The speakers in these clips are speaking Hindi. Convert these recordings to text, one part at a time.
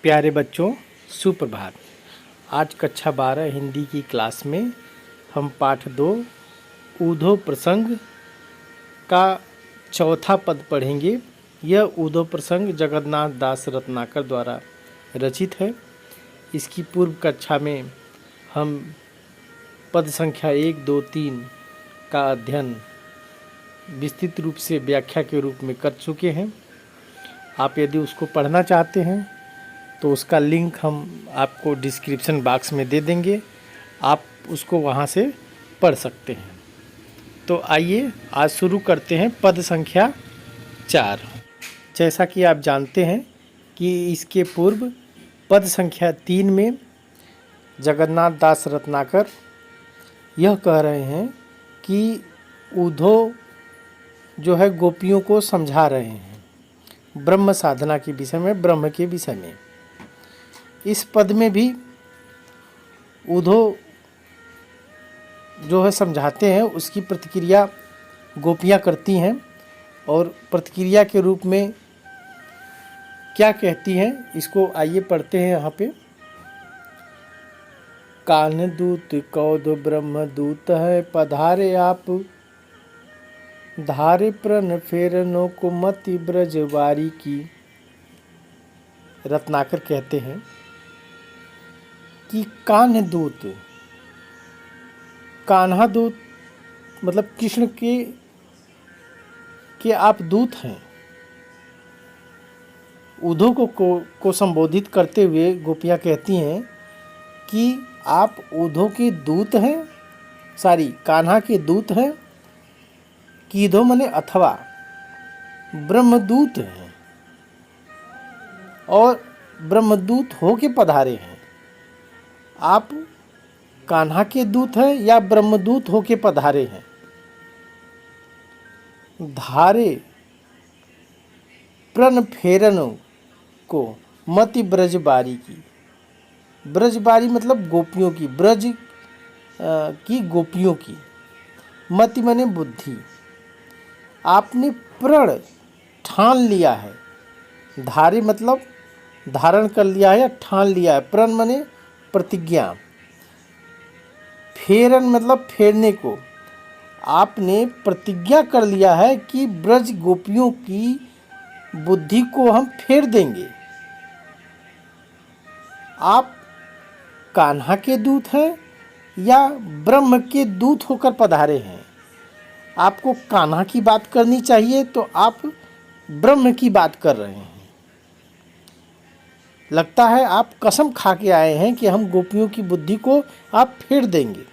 प्यारे बच्चों, सुप्रभात। आज कक्षा 12 हिंदी की क्लास में हम पाठ 2 ऊधो प्रसंग का चौथा पद पढ़ेंगे। यह ऊधो प्रसंग जगन्नाथ दास रत्नाकर द्वारा रचित है। इसकी पूर्व कक्षा में हम पद संख्या 1, 2, 3 का अध्ययन विस्तृत रूप से व्याख्या के रूप में कर चुके हैं। आप यदि उसको पढ़ना चाहते हैं तो उसका लिंक हम आपको डिस्क्रिप्शन बॉक्स में दे देंगे, आप उसको वहाँ से पढ़ सकते हैं। तो आइए आज शुरू करते हैं पद संख्या 4। जैसा कि आप जानते हैं कि इसके पूर्व पद संख्या 3 में जगन्नाथ दास रत्नाकर यह कह रहे हैं कि ऊधो जो है गोपियों को समझा रहे हैं ब्रह्म साधना के विषय में, ब्रह्म के विषय में। इस पद में भी ऊधो जो है समझाते हैं, उसकी प्रतिक्रिया गोपियाँ करती हैं और प्रतिक्रिया के रूप में क्या कहती हैं इसको आइए पढ़ते हैं। यहाँ पे कान दूत कौद ब्रह्म दूत है, पधारे आप धारे प्रण फेरनो को मति ब्रजवारी की। रत्नाकर कहते हैं कि कान्ह दूत, कान्हा दूत मतलब कृष्ण के आप दूत हैं। ऊधो को संबोधित करते हुए गोपियाँ कहती हैं कि आप ऊधो के दूत हैं, कान्हा के दूत हैं। कीधो मने अथवा ब्रह्मदूत हैं और ब्रह्मदूत हो के पधारे हैं। आप कान्हा के दूत हैं या ब्रह्मदूत हो के पधारे हैं। धारे प्रण फेरन को मति ब्रजबारी की। ब्रजबारी मतलब गोपियों की, ब्रज की गोपियों की। मति मने बुद्धि। आपने प्रण ठान लिया है। धारे मतलब धारण कर लिया है या ठान लिया है। प्रण मने प्रतिज्ञा। फेरन मतलब फेरने को। आपने प्रतिज्ञा कर लिया है कि ब्रज गोपियों की बुद्धि को हम फेर देंगे। आप कान्हा के दूत हैं या ब्रह्म के दूत होकर पधारे हैं। आपको कान्हा की बात करनी चाहिए तो आप ब्रह्म की बात कर रहे हैं। लगता है आप कसम खा के आए हैं कि हम गोपियों की बुद्धि को आप फेर देंगे।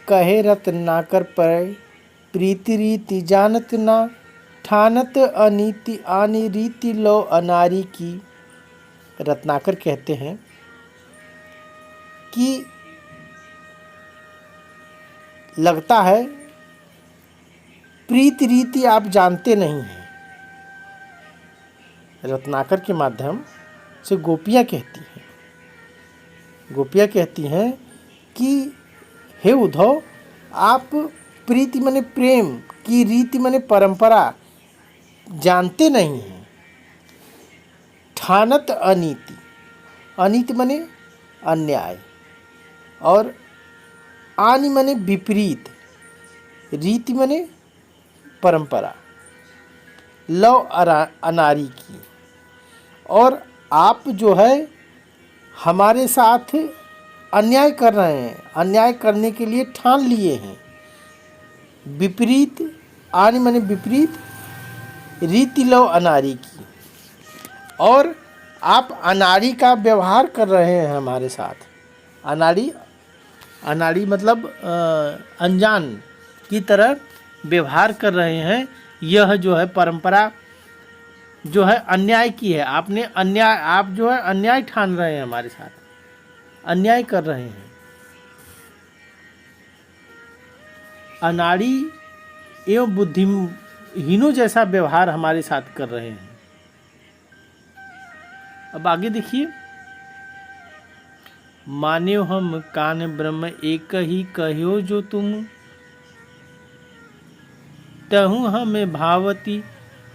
कहे रत्नाकर पर प्रीति रीति जानत ना, ठानत अनीति आनी रीति लो अनारी की। रत्नाकर कहते हैं कि लगता है प्रीति रीति आप जानते नहीं हैं। रत्नाकर के माध्यम से गोपियाँ कहती हैं कि हे उद्धव, आप प्रीति मने प्रेम की, रीति मने परंपरा जानते नहीं हैं। ठानत अनीति, अनीति मने अन्याय, और आनी मने विपरीत, रीति मने परंपरा, लव अनारी की। और आप जो है हमारे साथ अन्याय कर रहे हैं, अन्याय करने के लिए ठान लिए हैं। विपरीत, आनी मने विपरीत, रीति लव अनारी की। और आप अनाड़ी का व्यवहार कर रहे हैं हमारे साथ। अनाड़ी मतलब अनजान की तरह व्यवहार कर रहे हैं। यह जो है परंपरा जो है अन्याय की है। आप जो है अन्याय ठान रहे हैं, हमारे साथ अन्याय कर रहे हैं। अनाड़ी एवं बुद्धिहीनों जैसा व्यवहार हमारे साथ कर रहे हैं। अब आगे देखिए, मान्यो हम कान ब्रह्म एक ही कहो जो तुम, तहु हमें भावती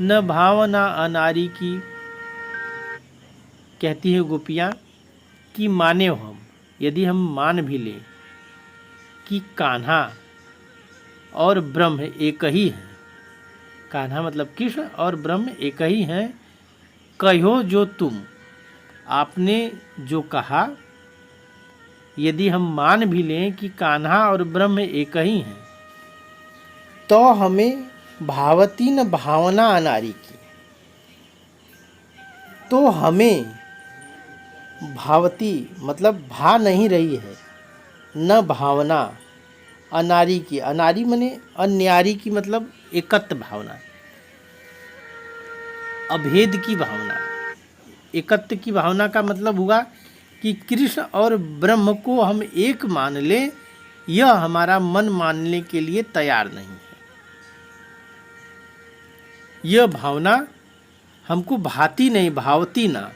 न भावना अनारी की। कहती है गोपियाँ कि माने हो हम, यदि हम मान भी लें कि कान्हा और ब्रह्म एक ही हैं, कान्हा मतलब कृष्ण और ब्रह्म एक ही हैं, कहो जो तुम, आपने जो कहा, यदि हम मान भी लें कि कान्हा और ब्रह्म एक ही हैं, तो हमें भावती न भावना अनारी की। तो हमें भावती मतलब भा नहीं रही है, न भावना अनारी की। अनारी मने अन्यारी की, मतलब एकत्व भावना, अभेद की भावना। एकत्व की भावना का मतलब हुआ कि कृष्ण और ब्रह्म को हम एक मान लें, यह हमारा मन मानने के लिए तैयार नहीं है। यह भावना हमको भाती नहीं, भावती ना,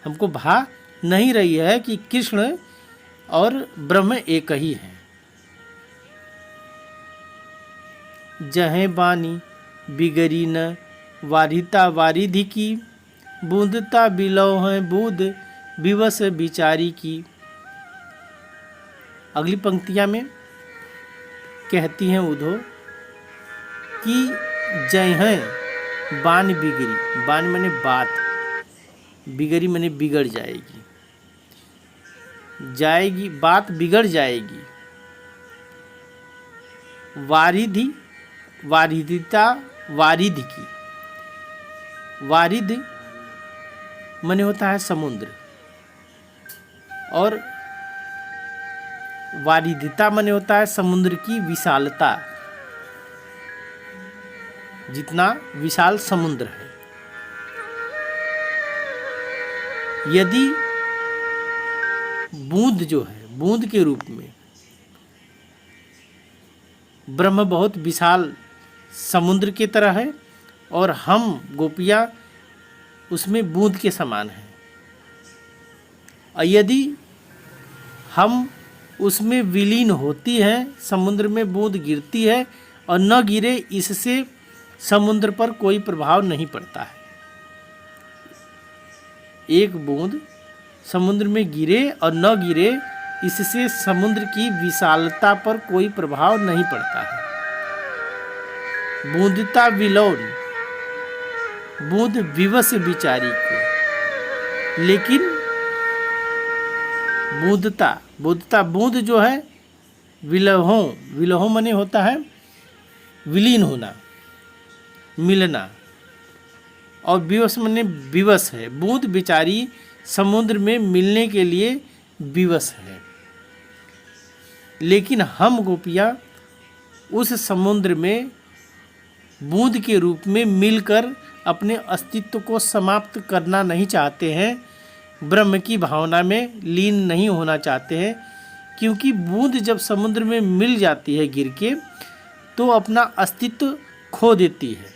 हमको भा नहीं रही है कि कृष्ण और ब्रह्म एक ही हैं। जहें बानी बिगड़ी न वारिता वारिधि की, बूंदता बिलो है बूंद विवश बिचारी की। अगली पंक्तियां में कहती हैं उधो कि जहें बानी बिगड़ी, बानी माने बात, बिगड़ी माने बिगड़ जाएगी, जाएगी बात बिगड़ जाएगी। वारिधि वारिधिता वारिधि की, वारिध माने होता है समुद्र, और वारिधिता माने होता है समुद्र की विशालता, जितना विशाल समुद्र है। यदि बूंद जो है, बूंद के रूप में ब्रह्म बहुत विशाल समुद्र की तरह है, और हम गोपियाँ उसमें बूंद के समान हैं, और यदि हम उसमें विलीन होती हैं, समुद्र में बूंद गिरती है और न गिरे, इससे समुद्र पर कोई प्रभाव नहीं पड़ता है। एक बूंद समुद्र में गिरे और न गिरे, इससे समुद्र की विशालता पर कोई प्रभाव नहीं पड़ता है। बूंदता विलोन, बूंद विवश बिचारी को। लेकिन बूंदता बूंद जो है, विलहों, विलहों माने होता है विलीन होना, मिलना, और विवश माने विवश है। बूंद बिचारी समुद्र में मिलने के लिए विवश है। लेकिन हम गोपियाँ उस समुद्र में बूंद के रूप में मिलकर अपने अस्तित्व को समाप्त करना नहीं चाहते हैं, ब्रह्म की भावना में लीन नहीं होना चाहते हैं, क्योंकि बूंद जब समुद्र में मिल जाती है गिर के, तो अपना अस्तित्व खो देती है।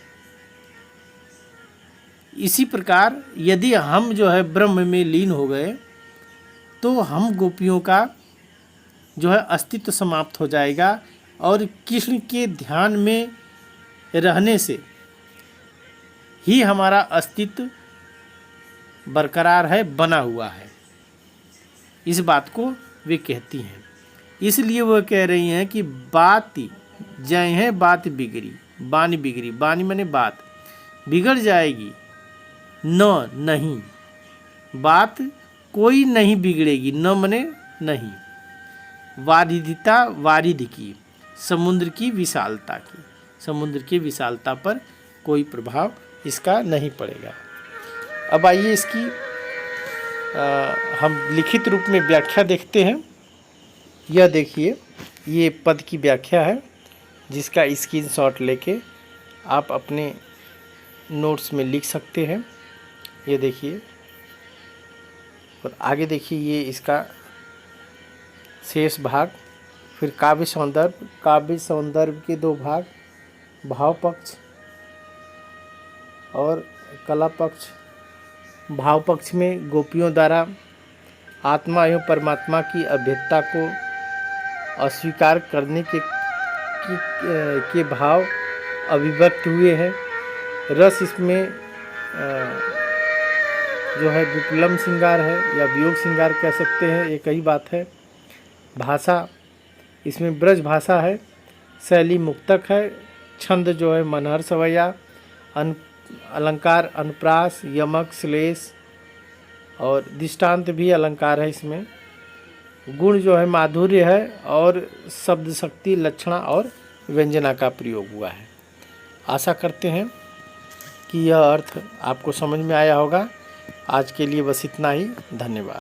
इसी प्रकार यदि हम जो है ब्रह्म में लीन हो गए, तो हम गोपियों का जो है अस्तित्व समाप्त हो जाएगा, और कृष्ण के ध्यान में रहने से ही हमारा अस्तित्व बरकरार है, बना हुआ है। इस बात को वे कहती हैं। इसलिए वह कह रही हैं कि बात जय है बात बिगड़ी, बानी बिगड़ी, बानी माने बात बिगड़ जाएगी, न नहीं, बात कोई नहीं बिगड़ेगी, न माने नहीं। वारिधिता वारिधि की, समुद्र की विशालता की, समुद्र की विशालता पर कोई प्रभाव इसका नहीं पड़ेगा। अब आइए इसकी हम लिखित रूप में व्याख्या देखते हैं। यह देखिए, ये पद की व्याख्या है, जिसका स्क्रीनशॉट लेके आप अपने नोट्स में लिख सकते हैं। ये देखिए, और आगे देखिए ये इसका शेष भाग, फिर काव्य सौंदर्य के दो भाग, भाव पक्ष और कला पक्ष। भाव पक्ष में गोपियों द्वारा आत्मा एवं परमात्मा की अभेदता को अस्वीकार करने के भाव, अभिव्यक्त हुए हैं। रस इसमें जो है विप्लम श्रृंगार है या वियोग श्रृंगार कह सकते हैं, एक ही बात है। भाषा इसमें ब्रज भाषा है, शैली मुक्तक है, छंद जो है मनहर सवैया, अलंकार अनुप्रास, यमक, श्लेष और दृष्टांत भी अलंकार है इसमें। गुण जो है माधुर्य है और शब्द शक्ति, लक्षणा और व्यंजना का प्रयोग हुआ है। आशा करते हैं कि यह अर्थ आपको समझ में आया होगा। आज के लिए बस इतना ही। धन्यवाद।